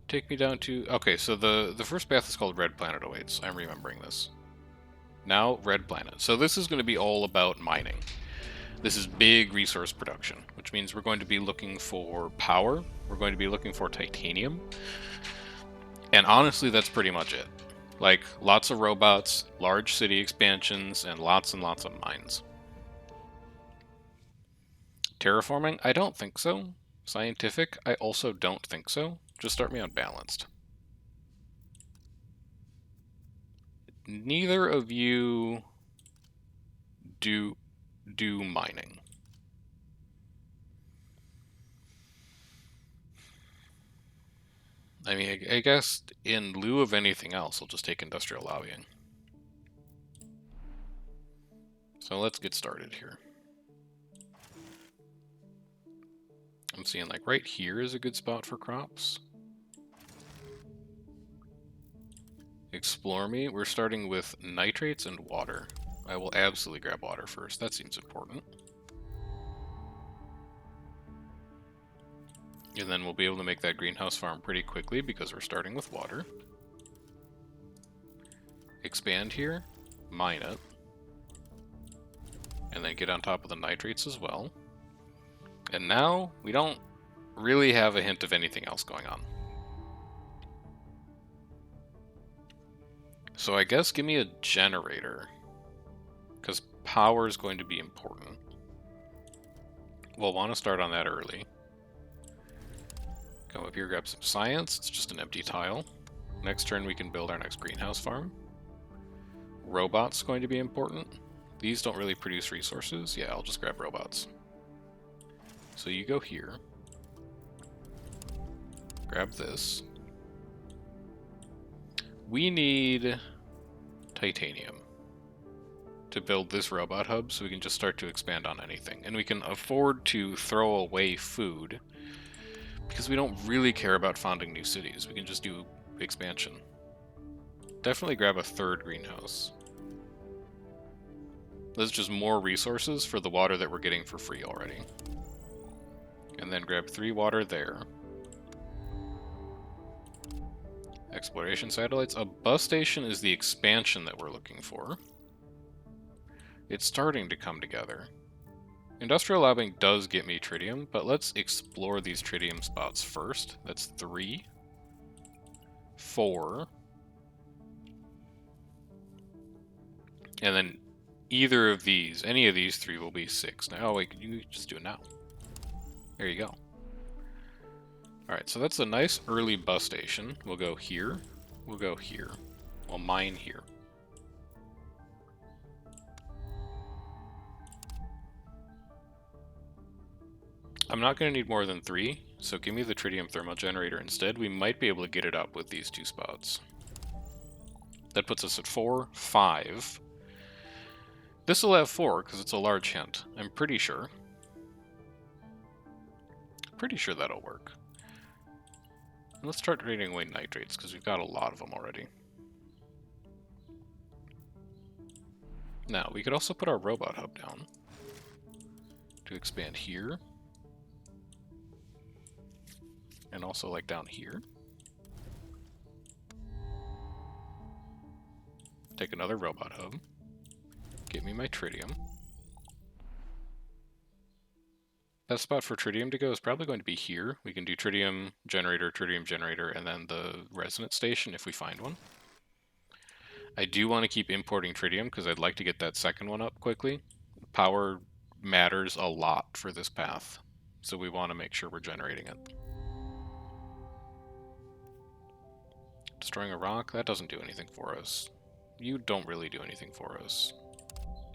Take me down to... Okay, so the first path is called Red Planet Awaits. I'm remembering this. Now, Red Planet. So this is going to be all about mining. This is big resource production, which means we're going to be looking for power, we're going to be looking for titanium, and honestly, that's pretty much it. Like, lots of robots, large city expansions, and lots of mines. Terraforming? I don't think so. Scientific? I also don't think so. Just start me on balanced. Neither of you do mining. I mean, I guess in lieu of anything else, I'll just take industrial lobbying. So let's get started here. I'm seeing like right here is a good spot for crops. Explore me. We're starting with nitrates and water. I will absolutely grab water first. That seems important. And then we'll be able to make that greenhouse farm pretty quickly because we're starting with water. Expand here, mine it, and then get on top of the nitrates as well. And now we don't really have a hint of anything else going on. So I guess give me a generator, because power is going to be important. We'll want to start on that early. Come up here, grab some science. It's just an empty tile. Next turn we can build our next greenhouse farm. Robots going to be important. These don't really produce resources. Yeah, I'll just grab robots. So you go here. Grab this. We need titanium to build this robot hub so we can just start to expand on anything. And we can afford to throw away food because we don't really care about founding new cities. We can just do expansion. Definitely grab a third greenhouse. That's just more resources for the water that we're getting for free already. And then grab 3 water there. Exploration satellites. A bus station is the expansion that we're looking for. It's starting to come together. Industrial lobbying does get me tritium, but let's explore these tritium spots first. That's 3. 4. And then either of these, any of these 3 will be 6. Now, oh wait, you just do it now. There you go. Alright, so that's a nice early bus station. We'll go here. We'll go here. We'll mine here. I'm not going to need more than 3, so give me the tritium thermal generator instead. We might be able to get it up with these 2 spots. That puts us at 4, 5. This will have 4 because it's a large hint. I'm pretty sure. Pretty sure that'll work. And let's start trading away nitrates because we've got a lot of them already. Now, we could also put our robot hub down to expand here. And also like down here. Take another robot hub. Get me my tritium. Best spot for tritium to go is probably going to be here. We can do tritium generator, and then the resonance station if we find one. I do want to keep importing tritium because I'd like to get that second one up quickly. Power matters a lot for this path, so we want to make sure we're generating it. Destroying a rock, that doesn't do anything for us. You don't really do anything for us.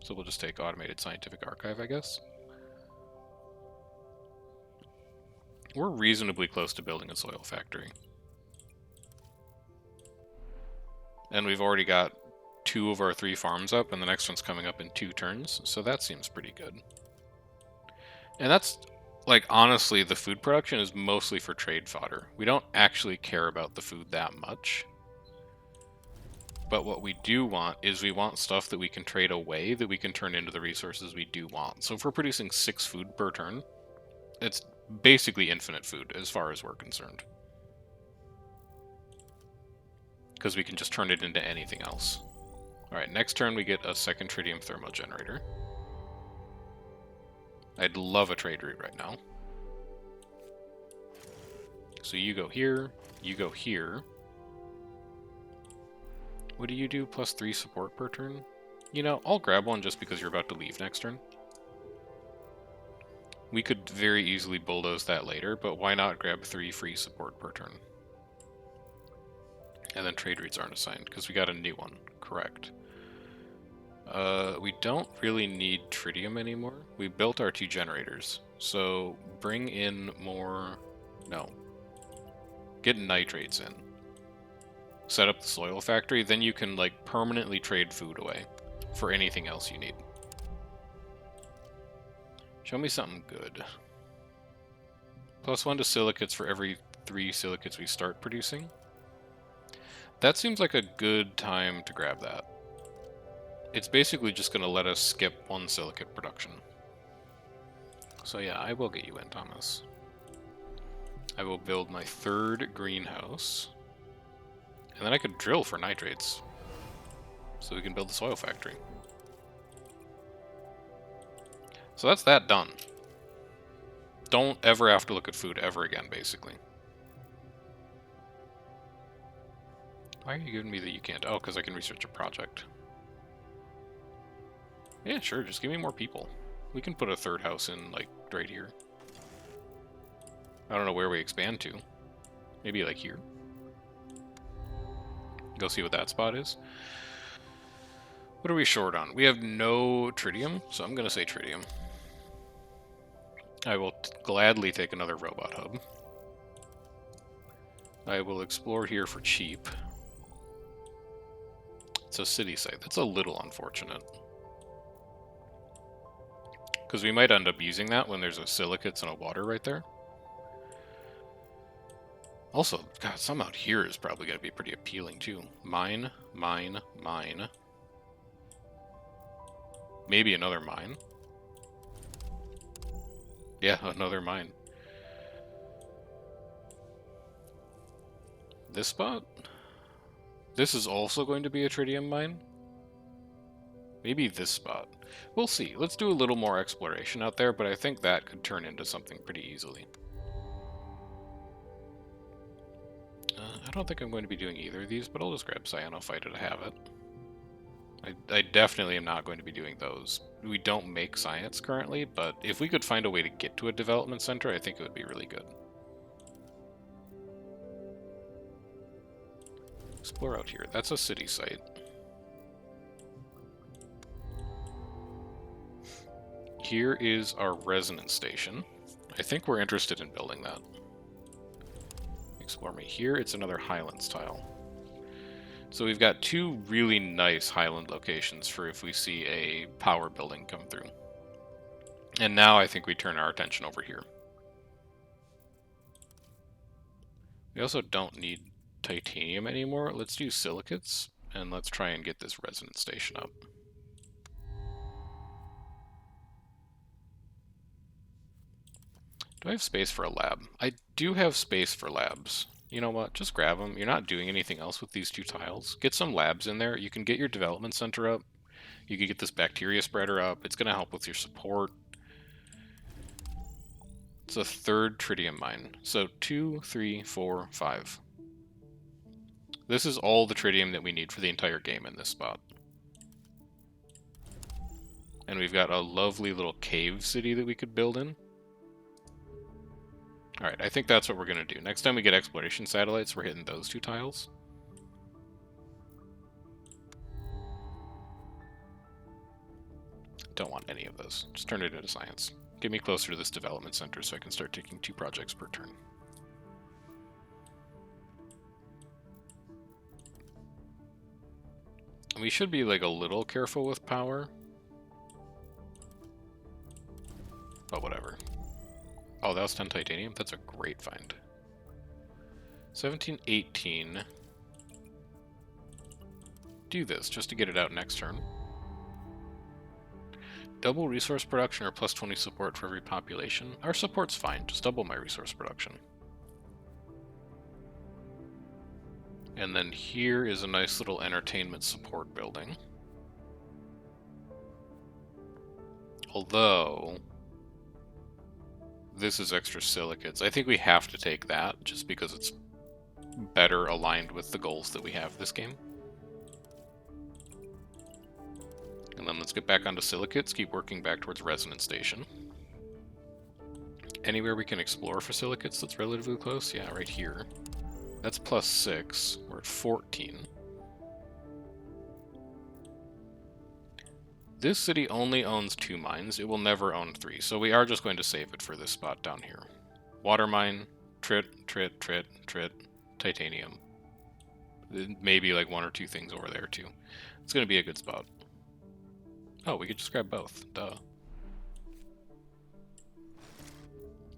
So we'll just take automated scientific archive, I guess. We're reasonably close to building a soil factory. And we've already got 2 of our 3 farms up, and the next one's coming up in 2 turns, so that seems pretty good. And that's, like, honestly, the food production is mostly for trade fodder. We don't actually care about the food that much. But what we do want is we want stuff that we can trade away that we can turn into the resources we do want. So if we're producing 6 food per turn, it's basically infinite food as far as we're concerned. because we can just turn it into anything else. Alright, next turn we get a second tritium thermal generator. I'd love a trade route right now. So you go here, you go here. What do you do? +3 support per turn? You know, I'll grab one just because you're about to leave next turn. We could very easily bulldoze that later, but why not grab 3 free support per turn? And then trade routes aren't assigned, because we got a new one. Correct. We don't really need tritium anymore. We built our 2 generators. So bring in more... No. Get nitrates in. Set up the soil factory, then you can like permanently trade food away for anything else you need. Show me something good. +1 to silicates for every 3 silicates we start producing. That seems like a good time to grab that. It's basically just going to let us skip 1 silicate production. So yeah, I will get you in, Thomas. I will build my 3rd greenhouse. And then I could drill for nitrates. So we can build the soil factory. So that's that done. Don't ever have to look at food ever again, basically. Why are you giving me that you can't? Oh, because I can research a project. Yeah, sure, just give me more people. We can put a 3rd house in, like, right here. I don't know where we expand to. Maybe, like, here. Go see what that spot is. What are we short on? We have no tritium, so I'm going to say tritium. I will gladly take another robot hub. I will explore here for cheap. It's a city site. That's a little unfortunate. Because we might end up using that when there's a silicates and a water right there. Also, God, some out here is probably going to be pretty appealing too. Mine, mine, mine. Maybe another mine. Yeah, another mine. This spot? This is also going to be a tritium mine? Maybe this spot. We'll see. Let's do a little more exploration out there, but I think that could turn into something pretty easily. I don't think I'm going to be doing either of these, but I'll just grab cyanophyte to have it. I definitely am not going to be doing those. We don't make science currently, but if we could find a way to get to a development center, I think it would be really good. Explore out here. That's a city site. Here is our resonance station. I think we're interested in building that. Explore me. Here, it's another Highlands tile. So we've got 2 really nice Highland locations for if we see a power building come through. And now I think we turn our attention over here. We also don't need titanium anymore. Let's do silicates, and let's try and get this resonance station up. Do I have space for a lab? I do have space for labs. You know what? Just grab them. You're not doing anything else with these 2 tiles. Get some labs in there. You can get your development center up. You can get this bacteria spreader up. It's going to help with your support. It's a 3rd tritium mine. So 2, 3, 4, 5. This is all the tritium that we need for the entire game in this spot. And we've got a lovely little cave city that we could build in. Alright, I think that's what we're going to do. Next time we get exploration satellites, we're hitting those 2 tiles. Don't want any of those. Just turn it into science. Get me closer to this development center so I can start taking 2 projects per turn. We should be like a little careful with power. But whatever. Oh, that was 10 titanium? That's a great find. 17, 18. Do this, just to get it out next turn. Double resource production or plus 20 support for every population. Our support's fine, just double my resource production. And then here is a nice little entertainment support building. Although, this is extra silicates. I think we have to take that, just because it's better aligned with the goals that we have this game. And then let's get back onto silicates, keep working back towards resonance station. Anywhere we can explore for silicates that's relatively close? Yeah, right here. That's +6. We're at 14. This city only owns 2 mines. It will never own 3, so we are just going to save it for this spot down here. Water mine, trit, titanium. Maybe like 1 or 2 things over there too. It's going to be a good spot. Oh, we could just grab both. Duh.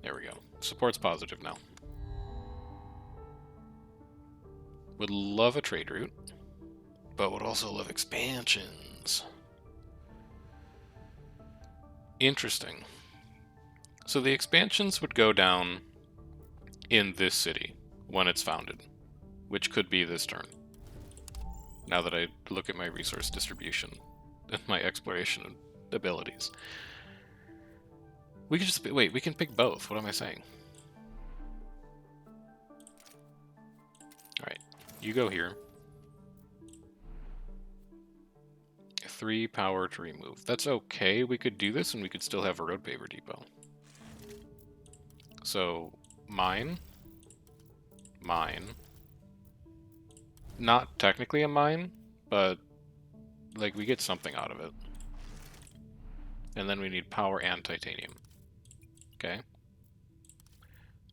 There we go. Support's positive now. Would love a trade route, but would also love expansions. Interesting. So the expansions would go down in this city when it's founded, which could be this turn. Now that I look at my resource distribution and my exploration abilities. We could just... wait, we can pick both. What am I saying? Alright, you go here. 3 power to remove. That's okay. We could do this and we could still have a road paver depot. So, mine. Mine. Not technically a mine, but like we get something out of it. And then we need power and titanium. Okay.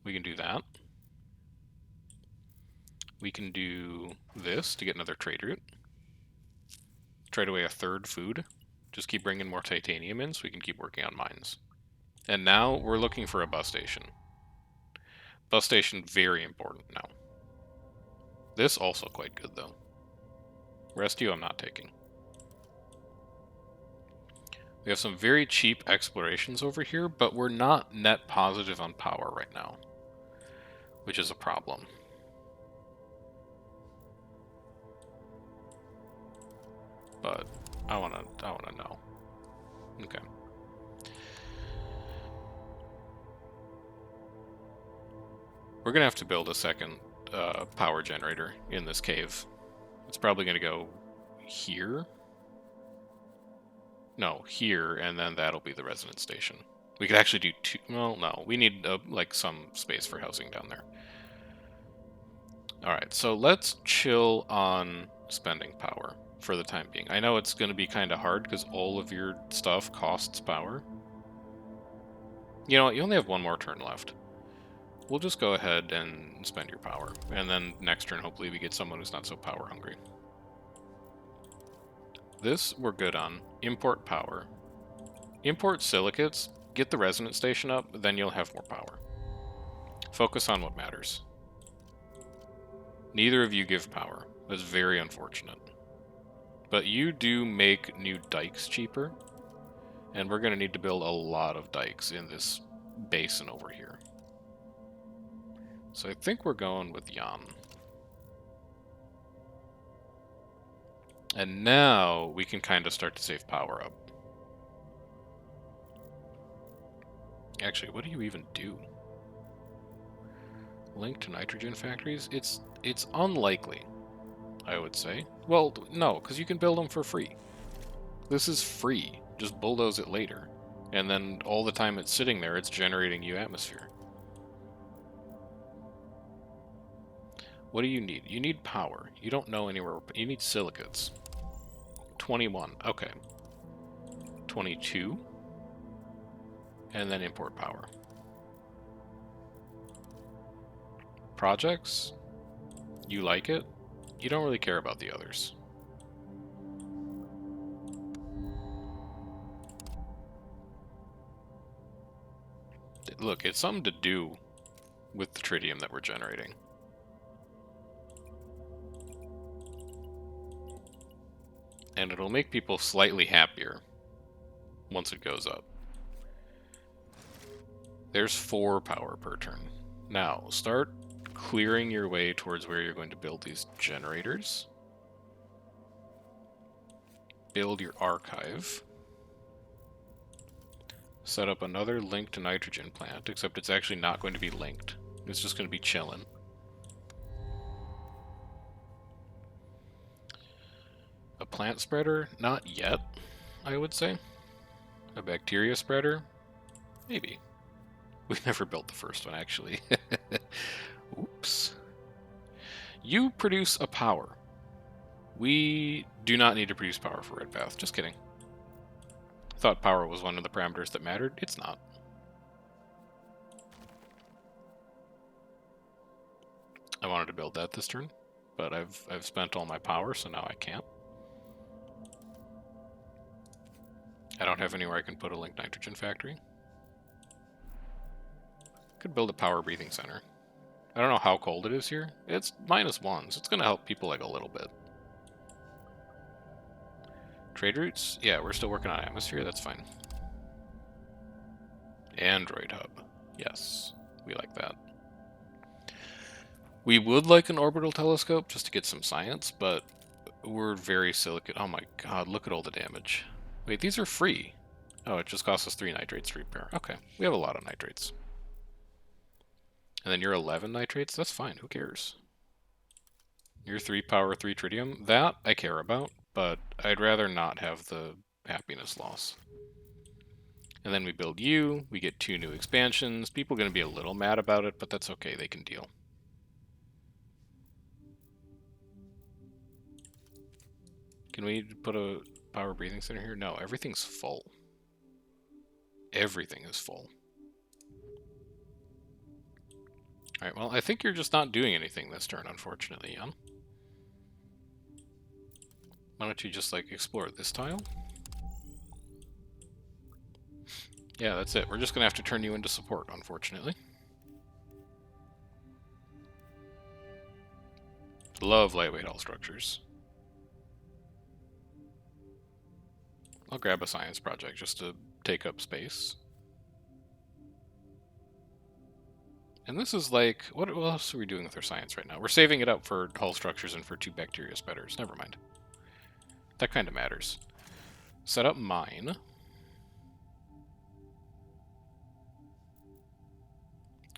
We can do that. We can do this to get another trade route. Trade away a 3rd food. Just keep bringing more titanium in so we can keep working on mines. And now we're looking for a bus station. Bus station, very important now. This also quite good though. Rest you I'm not taking. We have some very cheap explorations over here, but we're not net positive on power right now, which is a problem. But I wanna know. Okay. We're gonna have to build a second power generator in this cave. It's probably gonna go here. No, here, and then that'll be the resonance station. We could actually do 2. Well, no, we need like some space for housing down there. All right, so let's chill on spending power for the time being. I know it's going to be kind of hard because all of your stuff costs power. You know what? You only have 1 more turn left. We'll just go ahead and spend your power, and then next turn, hopefully, we get someone who's not so power hungry. This we're good on. Import power. Import silicates. Get the resonance station up, then you'll have more power. Focus on what matters. Neither of you give power. That's very unfortunate. But you do make new dikes cheaper, and we're going to need to build a lot of dikes in this basin over here. So I think we're going with Jan. And now we can kind of start to save power up. Actually, what do you even do? Link to nitrogen factories? It's unlikely, I would say. Well, no, because you can build them for free. This is free. Just bulldoze it later. And then all the time it's sitting there, it's generating you atmosphere. What do you need? You need power. You don't know anywhere. You need silicates. 21. Okay. 22. And then import power. Projects? You like it? You don't really care about the others. Look, it's something to do with the tritium that we're generating. And it'll make people slightly happier once it goes up. There's 4 power per turn. Now, start clearing your way towards where you're going to build these generators. Build your archive. Set up another linked nitrogen plant, except it's actually not going to be linked. It's just going to be chilling. A plant spreader? Not yet, I would say. A bacteria spreader? Maybe. We never built the first one, actually. Oops. You produce a power. We do not need to produce power for Red Path. Just kidding. Thought power was one of the parameters that mattered. It's not. I wanted to build that this turn, but I've spent all my power, so now I can't. I don't have anywhere I can put a linked nitrogen factory. Could build a power breathing center. I don't know how cold it is here. It's -1, so it's going to help people like a little bit. Trade routes? Yeah, we're still working on atmosphere. That's fine. Android hub. Yes, we like that. We would like an orbital telescope just to get some science, but we're very silicon. Oh my god, look at all the damage. Wait, these are free. Oh, it just costs us 3 nitrates to repair. Okay, we have a lot of nitrates. And then you're 11 nitrates? That's fine, who cares? You're 3 power, 3 tritium. That I care about, but I'd rather not have the happiness loss. And then we build you, we get 2 new expansions. People are going to be a little mad about it, but that's okay, they can deal. Can we put a power breathing center here? No, everything's full. Everything is full. Alright, well, I think you're just not doing anything this turn, unfortunately, Jan. Why don't you just, like, explore this tile? Yeah, that's it. We're just going to have to turn you into support, unfortunately. Love lightweight hull structures. I'll grab a science project just to take up space. And this is like, what else are we doing with our science right now? We're saving it up for hull structures and for 2 bacteria spreaders. Never mind. That kind of matters. Set up mine.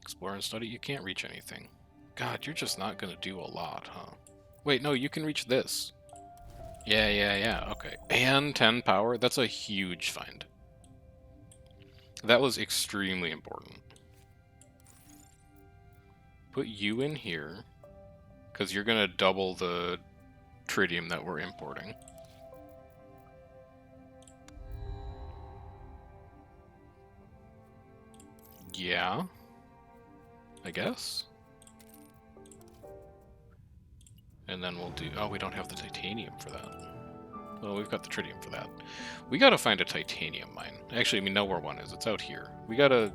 Explore and study. You can't reach anything. God, you're just not going to do a lot, huh? Wait, no, you can reach this. Yeah, okay. And 10 power? That's a huge find. That was extremely important. Put you in here, because you're going to double the tritium that we're importing. Yeah, I guess. And then we'll do... Oh, we don't have the titanium for that. Well, we've got the tritium for that. We gotta find a titanium mine. Actually, we know where one is. It's out here. We gotta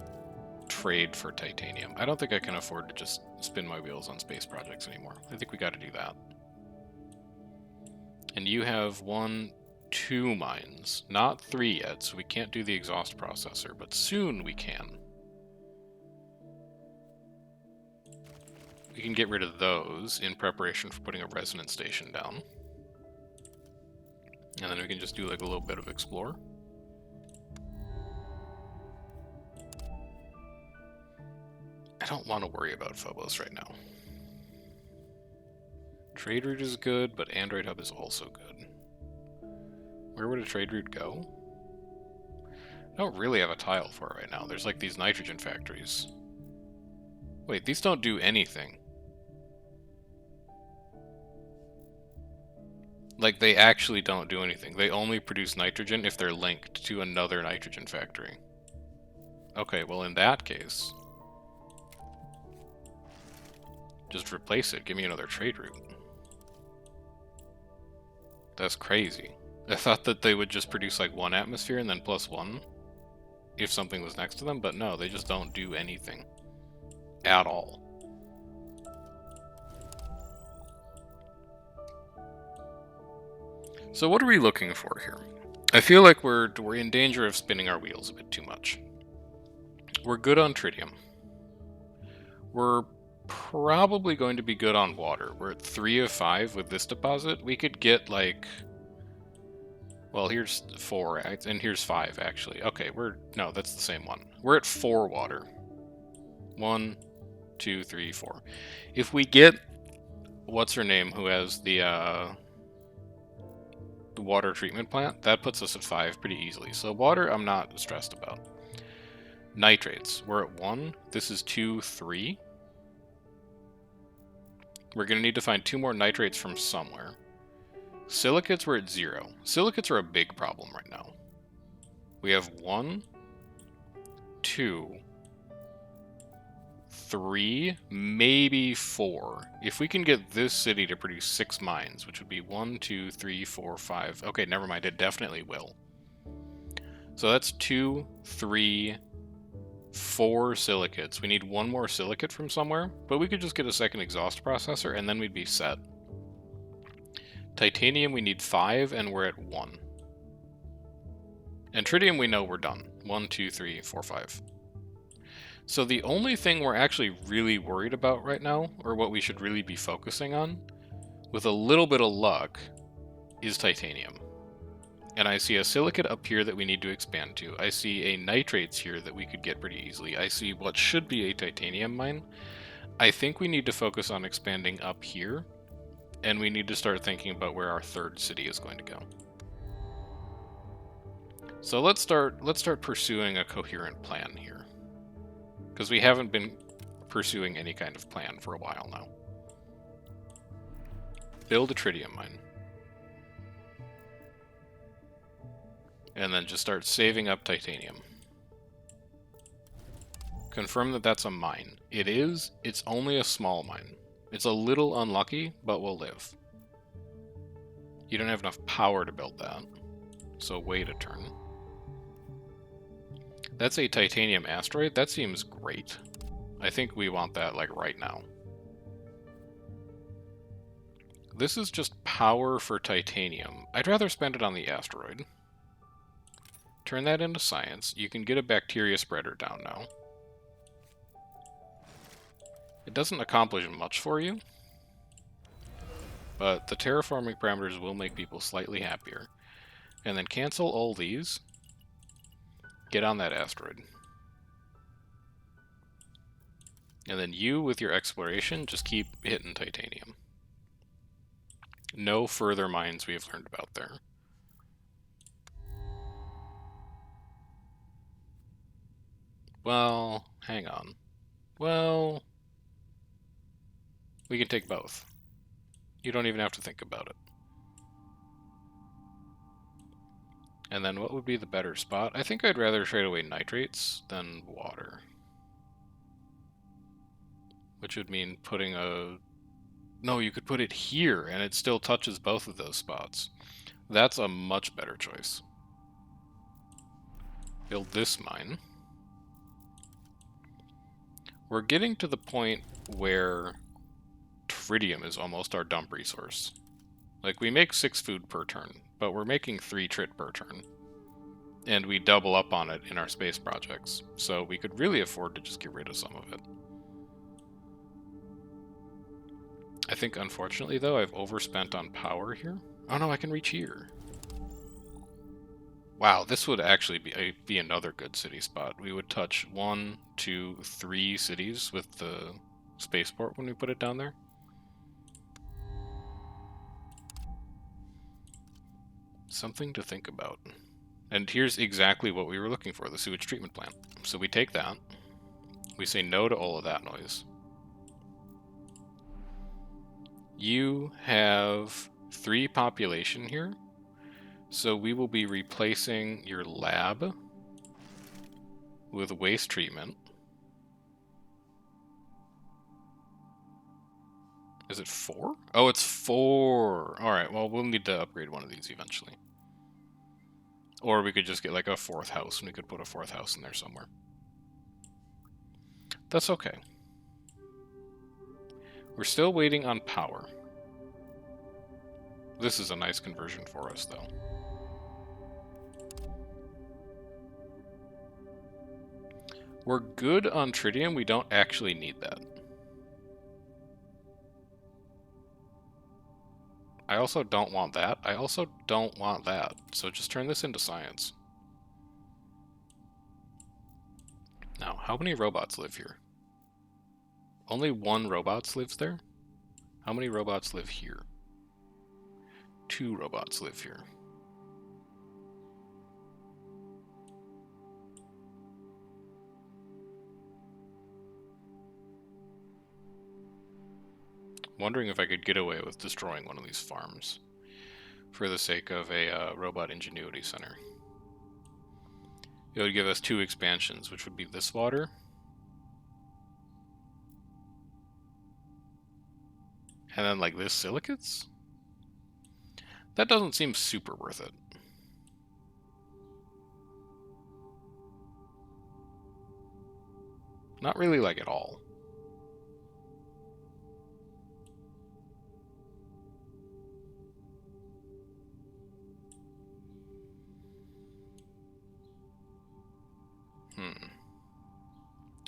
trade for titanium. I don't think I can afford to just spin my wheels on space projects anymore. I think we gotta do that. And you have 1, 2 mines. Not 3 yet, so we can't do the exhaust processor, but soon we can. We can get rid of those in preparation for putting a resonance station down. And then we can just do like a little bit of explore. I don't want to worry about Phobos right now. Trade route is good, but Android Hub is also good. Where would a trade route go? I don't really have a tile for it right now. There's like these nitrogen factories. Wait, these don't do anything. Like, they actually don't do anything. They only produce nitrogen if they're linked to another nitrogen factory. Okay, well in that case, just replace it. Give me another trade route. That's crazy. I thought that they would just produce like 1 atmosphere and then +1 if something was next to them, but no, they just don't do anything at all. So what are we looking for here? I feel like we're in danger of spinning our wheels a bit too much. We're good on tritium. We're probably going to be good on water. We're at 3 of 5 with this deposit. We could get like... Well, here's 4, and here's 5, actually. Okay, no, that's the same one. We're at 4 water. 1, 2, 3, 4. If we get... What's her name, who has the water treatment plant, that puts us at 5 pretty easily. So water, I'm not stressed about. Nitrates, we're at 1. This is 2, 3. We're going to need to find 2 more nitrates from somewhere. Silicates, we're at 0. Silicates are a big problem right now. We have 1, 2, 3, maybe 4. If we can get this city to produce 6 mines, which would be 1, 2, 3, 4, 5. Okay, never mind, it definitely will. So that's 2, 3, 4 silicates. We need 1 more silicate from somewhere, but we could just get a second exhaust processor and then we'd be set. Titanium, we need 5, and we're at 1. And tritium, we know we're done. 1, 2, 3, 4, 5. So the only thing we're actually really worried about right now, or what we should really be focusing on, with a little bit of luck, is titanium. And I see a silicate up here that we need to expand to. I see a nitrates here that we could get pretty easily. I see what should be a titanium mine. I think we need to focus on expanding up here, and we need to start thinking about where our 3rd city is going to go. So let's start pursuing a coherent plan here, because we haven't been pursuing any kind of plan for a while now. Build a tritium mine. And then just start saving up titanium. Confirm that that's a mine. It is. It's only a small mine. It's a little unlucky, but we'll live. You don't have enough power to build that, so wait a turn. That's a titanium asteroid. That seems great. I think we want that, like, right now. This is just power for titanium. I'd rather spend it on the asteroid. Turn that into science. You can get a bacteria spreader down now. It doesn't accomplish much for you, but the terraforming parameters will make people slightly happier. And then cancel all these. Get on that asteroid. And then you, with your exploration, just keep hitting titanium. No further mines we have learned about there. Well, hang on. Well, we can take both. You don't even have to think about it. And then what would be the better spot? I think I'd rather trade away nitrates than water. Which would mean putting a... No, you could put it here, and it still touches both of those spots. That's a much better choice. Build this mine. We're getting to the point where tritium is almost our dump resource. Like, we make 6 food per turn, but we're making 3 trit per turn. And we double up on it in our space projects, so we could really afford to just get rid of some of it. I think, unfortunately, though, I've overspent on power here. Oh no, I can reach here. Wow, this would actually be another good city spot. We would touch 1, 2, 3 cities with the spaceport when we put it down there. Something to think about. And here's exactly what we were looking for, the sewage treatment plant. So we take that. We say no to all of that noise. You have 3 population here. So we will be replacing your lab with waste treatment. Is it 4? Oh, it's 4. Alright, well, we'll need to upgrade one of these eventually. Or we could just get like a 4th house, and we could put a 4th house in there somewhere. That's okay. We're still waiting on power. This is a nice conversion for us, though. We're good on tritium. We don't actually need that. I also don't want that. I also don't want that. So just turn this into science. Now, how many robots live here? Only one robot lives there? How many robots live here? 2 robots live here. Wondering if I could get away with destroying one of these farms for the sake of a robot ingenuity center. It would give us 2 expansions, which would be this water and then like this silicates? That doesn't seem super worth it. Not really like at all.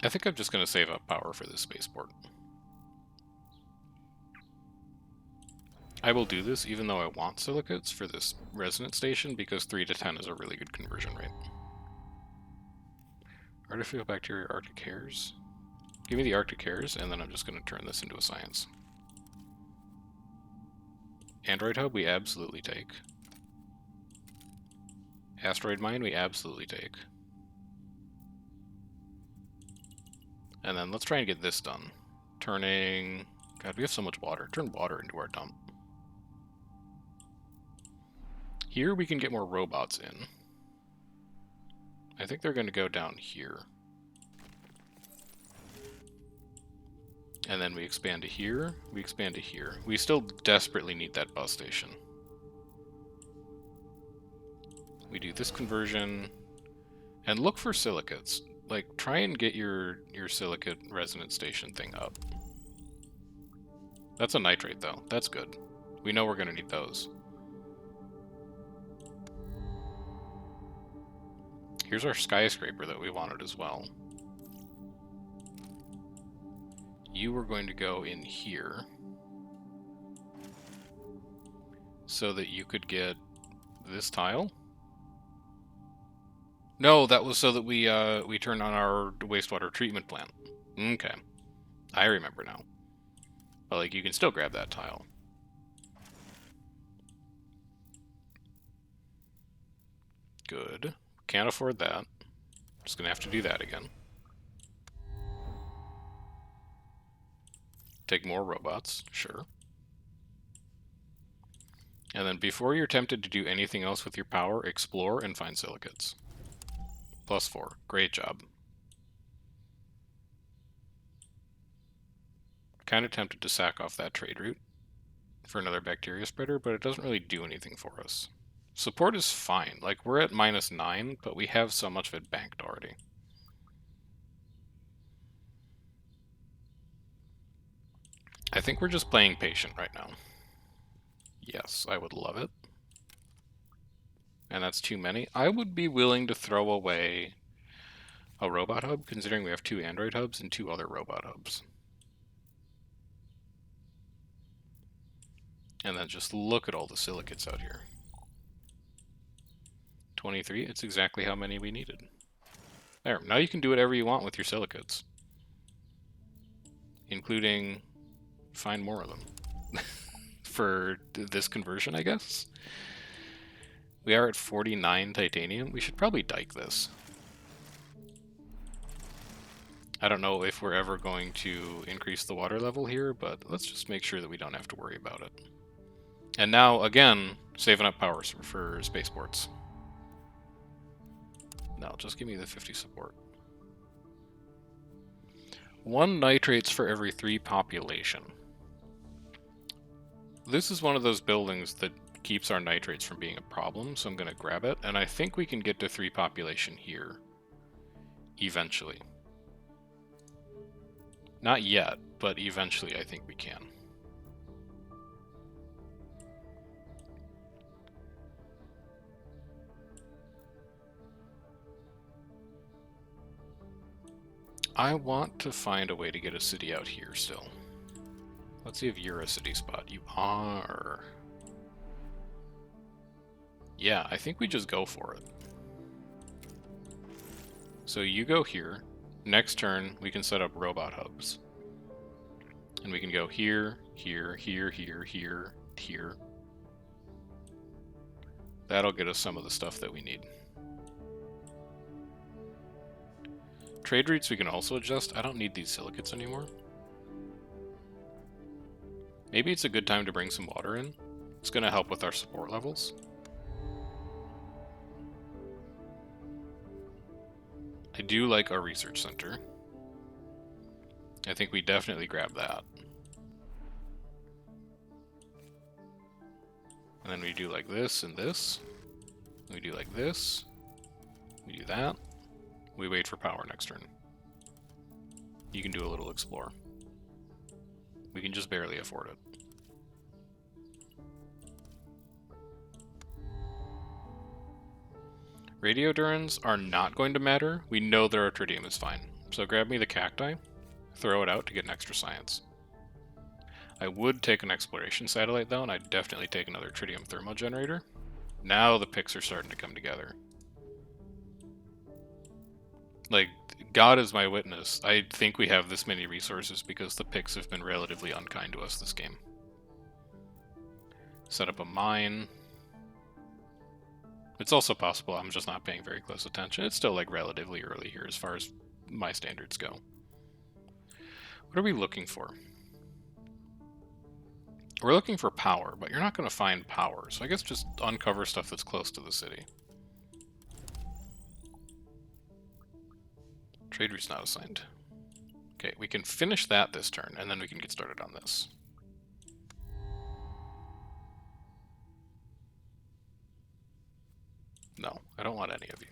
I think I'm just going to save up power for this spaceport. I will do this even though I want silicates for this resonance station because 3 to 10 is a really good conversion rate. Artificial bacteria Arctic hares. Give me the Arctic hares and then I'm just going to turn this into a science. Android hub we absolutely take. Asteroid mine we absolutely take. And then let's try and get this done. Turning... God, we have so much water. Turn water into our dump. Here we can get more robots in. I think they're going to go down here. And then we expand to here. We expand to here. We still desperately need that bus station. We do this conversion. And look for silicates. Like, try and get your silicate resonance station thing up. That's a nitrate, though. That's good. We know we're going to need those. Here's our skyscraper that we wanted as well. You were going to go in here so that you could get this tile. No, that was so that we turned on our wastewater treatment plant. Okay. I remember now. But, like, you can still grab that tile. Good. Can't afford that. Just gonna have to do that again. Take more robots, sure. And then before you're tempted to do anything else with your power, explore and find silicates. +4. Great job. Kind of tempted to sack off that trade route for another bacteria spreader, but it doesn't really do anything for us. Support is fine. Like, we're at -9, but we have so much of it banked already. I think we're just playing patient right now. Yes, I would love it. And that's too many. I would be willing to throw away a robot hub, considering we have 2 android hubs and 2 other robot hubs. And then just look at all the silicates out here. 23, it's exactly how many we needed. There, now you can do whatever you want with your silicates. Including find more of them. For this conversion, I guess. We are at 49 titanium. We should probably dike this. I don't know if we're ever going to increase the water level here, but let's just make sure that we don't have to worry about it. And now, again, saving up power for spaceports. No, just give me the 50 support. 1 nitrates for every 3 population. This is one of those buildings that keeps our nitrates from being a problem, so I'm going to grab it. And I think we can get to 3 population here. Eventually. Not yet, but eventually I think we can. I want to find a way to get a city out here still. Let's see if you're a city spot. You are. Yeah, I think we just go for it. So you go here. Next turn, we can set up robot hubs. And we can go here, here, here, here, here, here. That'll get us some of the stuff that we need. Trade routes we can also adjust. I don't need these silicates anymore. Maybe it's a good time to bring some water in. It's going to help with our support levels. I do like our research center. I think we definitely grab that. And then we do like this and this. We do like this. We do that. We wait for power next turn. You can do a little explore. We can just barely afford it. Radiodurans are not going to matter. We know their tritium is fine. So grab me the cacti, throw it out to get an extra science. I would take an exploration satellite though, and I'd definitely take another tritium thermo generator. Now the picks are starting to come together. Like, God is my witness. I think we have this many resources because the picks have been relatively unkind to us this game. Set up a mine. It's also possible I'm just not paying very close attention. It's still like relatively early here as far as my standards go. What are we looking for? We're looking for power, but you're not going to find power, so I guess just uncover stuff that's close to the city. Trade route's not assigned. Okay, we can finish that this turn, and then we can get started on this. No, I don't want any of you.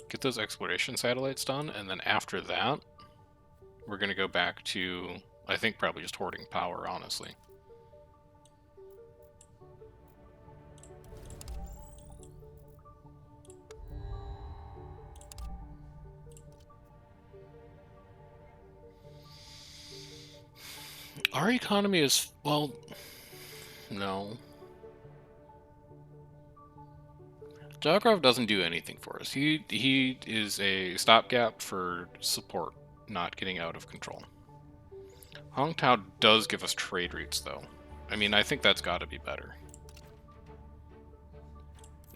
Get those exploration satellites done, and then after that, we're going to go back to, I think, probably just hoarding power, honestly. Our economy is, well, no. Jagrov doesn't do anything for us. He is a stopgap for support not getting out of control. Hongtao does give us trade routes, though. I mean, I think that's got to be better.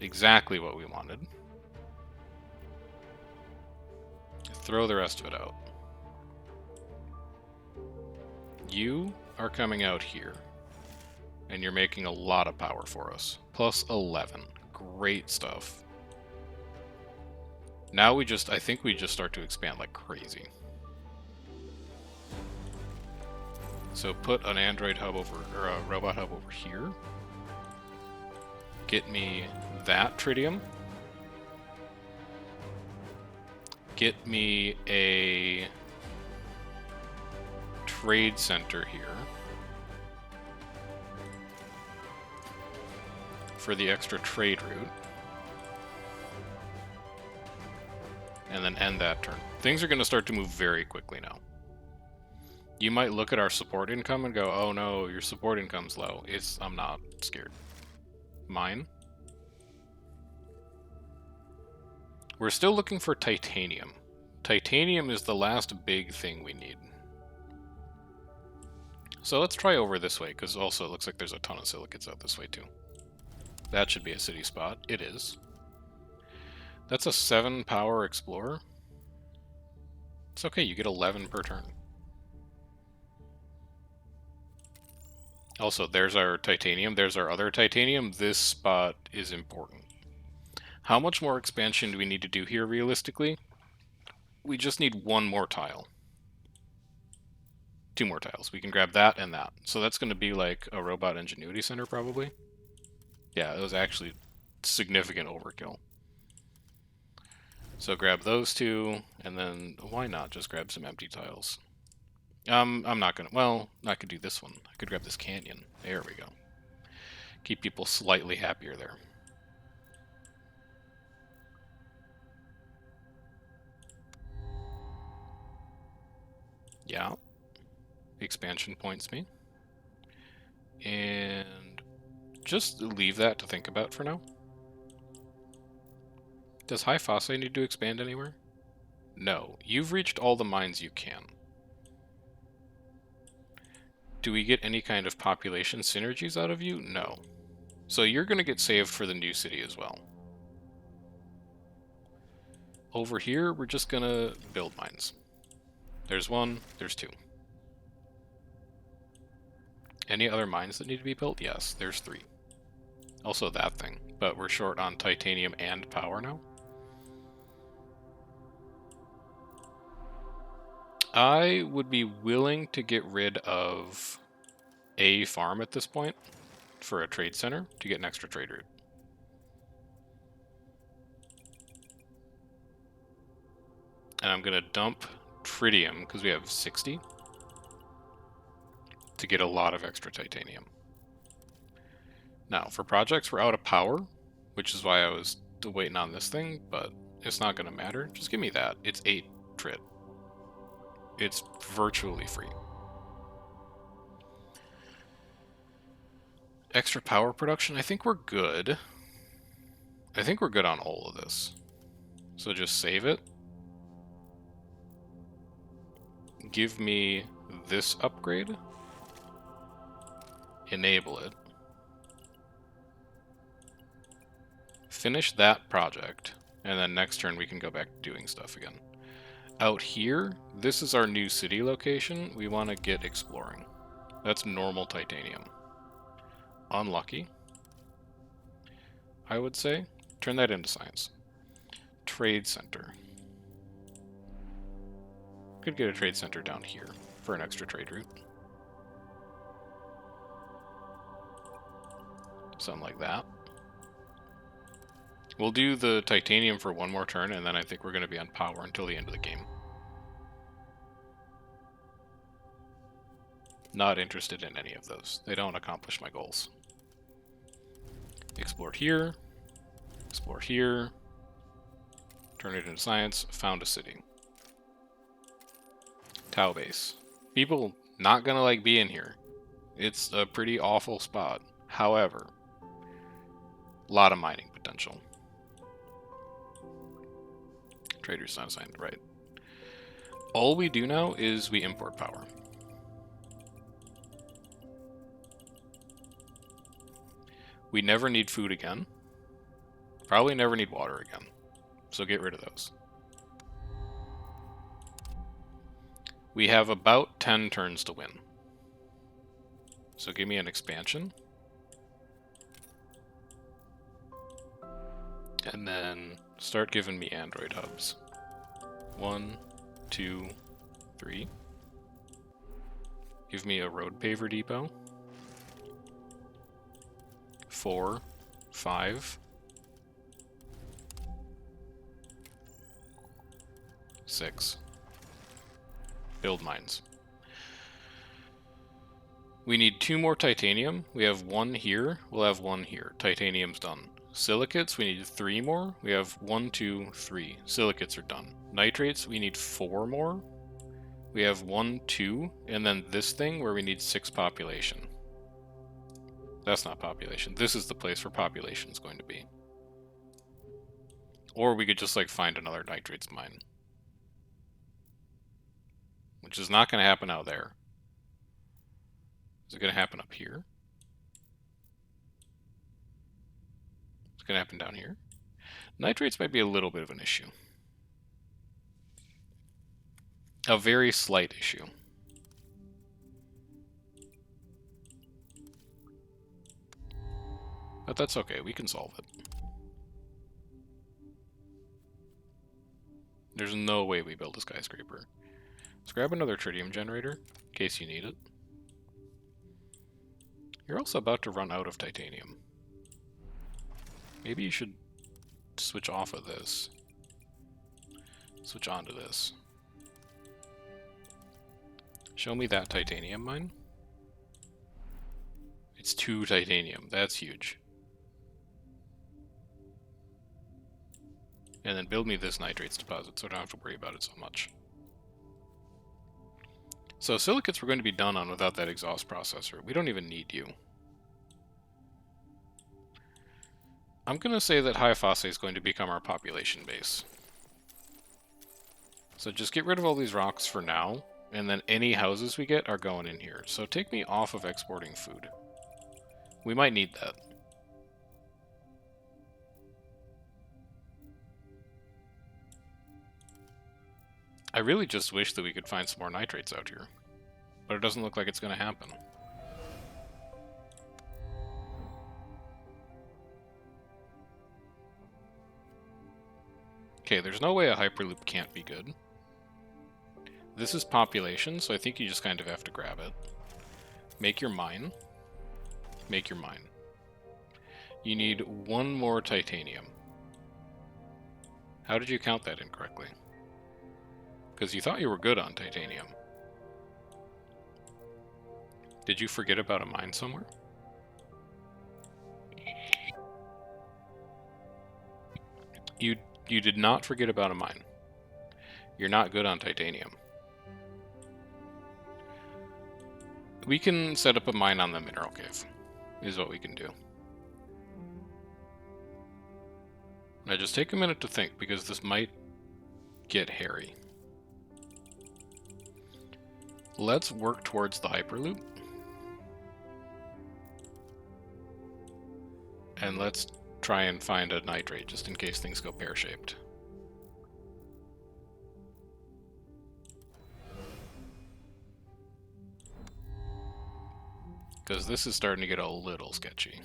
Exactly what we wanted. Throw the rest of it out. You are coming out here, and you're making a lot of power for us. Plus 11. Great stuff. Now we just, I think we just start to expand like crazy. So put an android hub over, or a robot hub over here. Get me that tritium. Get me a trade center here for the extra trade route. And then end that turn. Things are going to start to move very quickly now. You might look at our support income and go, oh no, your support income's low. I'm not scared. Mine. We're still looking for titanium. Titanium is the last big thing we need. So let's try over this way, because also it looks like there's a ton of silicates out this way too. That should be a city spot. It is. That's a 7 power explorer. It's okay, you get 11 per turn. Also, there's our titanium. There's our other titanium. This spot is important. How much more expansion do we need to do here realistically? We just need one more tile. 2 more tiles. We can grab that and that. So that's going to be like a robot ingenuity center probably. Yeah, it was actually significant overkill. So grab those 2, and then why not just grab some empty tiles? I'm not gonna, well, I could do this one. I could grab this canyon. There we go. Keep people slightly happier there. Yeah. Expansion points me. And just leave that to think about for now. Does High Phosphate need to expand anywhere? No. You've reached all the mines you can. Do we get any kind of population synergies out of you? No. So you're going to get saved for the new city as well. Over here, we're just going to build mines. There's one, there's two. Any other mines that need to be built? Yes, there's 3. Also that thing, but we're short on titanium and power now. I would be willing to get rid of a farm at this point for a trade center to get an extra trade route. And I'm going to dump tritium because we have 60 to get a lot of extra titanium. Now, for projects, we're out of power, which is why I was waiting on this thing, but it's not going to matter. Just give me that. It's 8 trit. It's virtually free. Extra power production, I think we're good. I think we're good on all of this. So just save it. Give me this upgrade. Enable it. Finish that project. And then next turn we can go back to doing stuff again. Out here, this is our new city location. We want to get exploring. That's normal titanium. Unlucky, I would say. Turn that into science. Trade center. Could get a trade center down here for an extra trade route. Something like that. We'll do the titanium for one more turn, and then I think we're going to be on power until the end of the game. Not interested in any of those. They don't accomplish my goals. Explored here. Explore here. Turn it into science. Found a city. Tau base. People not going to like being here. It's a pretty awful spot. However, a lot of mining potential. Trader's not assigned, right. All we do now is we import power. We never need food again. Probably never need water again. So get rid of those. We have about 10 turns to win. So give me an expansion. And then start giving me Android hubs. 1, 2, 3. Give me a road paver depot. 4, 5. 6. Build mines. We need 2 more titanium. We have 1 here. We'll have 1 here. Titanium's done. Silicates, we need 3 more. We have 1, 2, 3. Silicates are done. Nitrates, we need 4 more. We have 1, 2, and then this thing where we need 6 population. That's not population. This is the place where population is going to be. Or we could just like find another nitrates mine. Which is not going to happen out there. Is it going to happen up here? It's going to happen down here. Nitrates might be a little bit of an issue. A very slight issue. But that's okay, we can solve it. There's no way we build a skyscraper. Let's grab another tritium generator, in case you need it. You're also about to run out of titanium. Maybe you should switch off of this. Switch on to this. Show me that titanium mine. It's 2 titanium. That's huge. And then build me this nitrates deposit so I don't have to worry about it so much. So silicates we're going to be done on without that exhaust processor. We don't even need you. I'm going to say that Hyphase is going to become our population base. So just get rid of all these rocks for now, and then any houses we get are going in here. So take me off of exporting food. We might need that. I really just wish that we could find some more nitrates out here. But it doesn't look like it's going to happen. Okay, there's no way a Hyperloop can't be good. This is population, so I think you just kind of have to grab it. Make your mine. Make your mine. You need one more titanium. How did you count that incorrectly? Because you thought you were good on titanium. Did you forget about a mine somewhere? You did not forget about a mine. You're not good on titanium. We can set up a mine on the mineral cave, is what we can do. Now just take a minute to think, because this might get hairy. Let's work towards the Hyperloop. And let's try and find a nitrate, just in case things go pear-shaped. Because this is starting to get a little sketchy.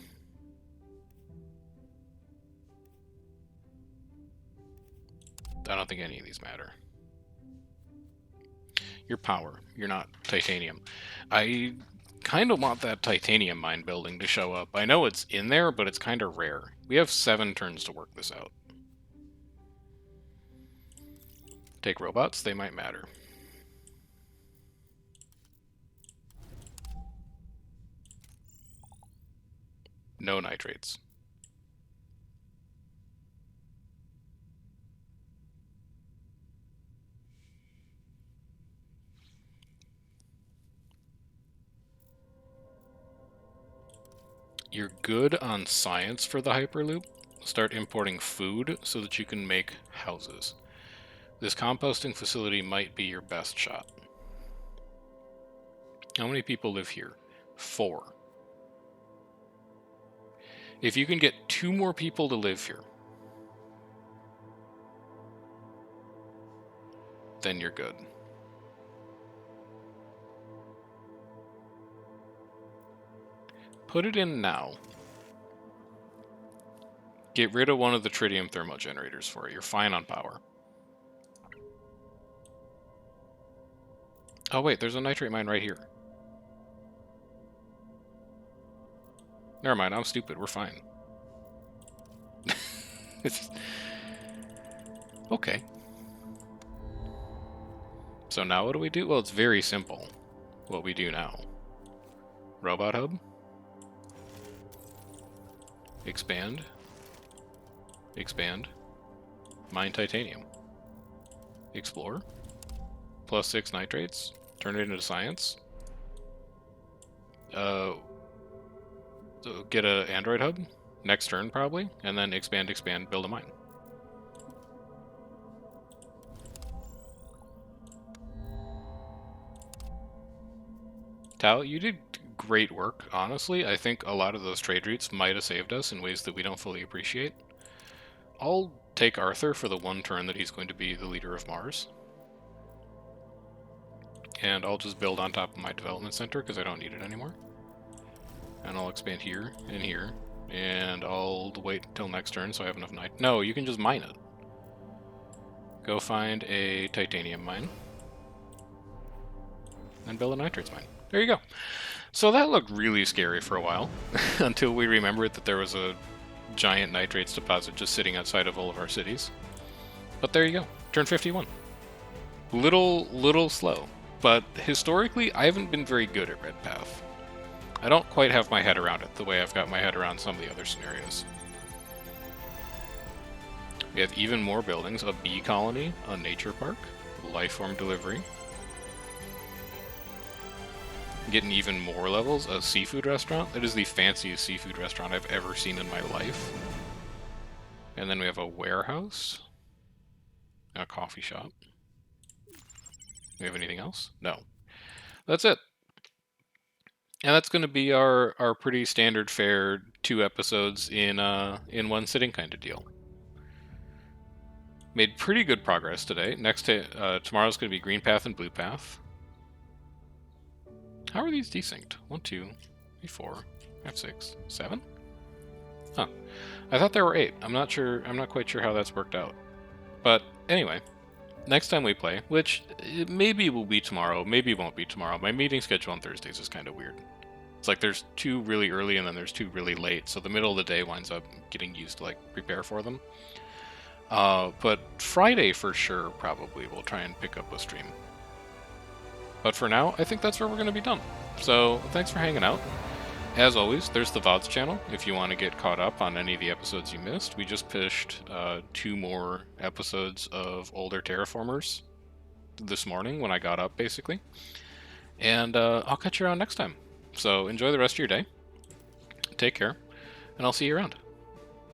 I don't think any of these matter. You're power. You're not titanium. I kind of want that titanium mine building to show up. I know it's in there, but it's kind of rare. We have 7 turns to work this out. Take robots, they might matter. No nitrates. You're good on science for the Hyperloop. Start importing food so that you can make houses. This composting facility might be your best shot. How many people live here? 4. If you can get 2 more people to live here, then you're good. Put it in now. Get rid of one of the tritium thermal generators for it. You're fine on power. Oh wait, there's a nitrate mine right here. Never mind, I'm stupid. We're fine. Okay. So now what do we do? Well, it's very simple what we do now. Robot hub. Expand. Expand. Mine titanium. Explore. +6 nitrates. Turn it into science. Get a Android hub. Next turn, probably. And then expand, expand, build a mine. Tal, you did great work, honestly. I think a lot of those trade routes might have saved us in ways that we don't fully appreciate. I'll take Arthur for the 1 turn that he's going to be the leader of Mars. And I'll just build on top of my development center because I don't need it anymore. And I'll expand here and here. And I'll wait until next turn so I have enough night. No, you can just mine it. Go find a titanium mine. And build a nitrates mine. There you go. So that looked really scary for a while. Until we remembered that there was a giant nitrates deposit just sitting outside of all of our cities. But there you go. Turn 51. Little slow. But historically, I haven't been very good at Red Path. I don't quite have my head around it the way I've got my head around some of the other scenarios. We have even more buildings, a bee colony, a nature park, lifeform delivery. Getting even more levels, a seafood restaurant. That is the fanciest seafood restaurant I've ever seen in my life. And then we have a warehouse. And a coffee shop. We have anything else? No. That's it. And that's going to be our pretty standard fare 2 episodes in one sitting kind of deal. Made pretty good progress today. Tomorrow's going to be green path and blue path. How are these desynced? 1, 2, 3, 4, 5, 6, 7? Huh. I thought there were 8. I'm not quite sure how that's worked out. But anyway, next time we play, which maybe will be tomorrow, maybe won't be tomorrow. My meeting schedule on Thursdays is kind of weird. It's like there's 2 really early and then there's 2 really late, so the middle of the day winds up getting used to like prepare for them. But Friday for sure probably we'll try and pick up a stream. But for now, I think that's where we're going to be done. So thanks for hanging out. As always, there's the VODs channel if you want to get caught up on any of the episodes you missed. We just pushed 2 more episodes of older Terraformers this morning when I got up, basically. And I'll catch you around next time. So enjoy the rest of your day. Take care, and I'll see you around.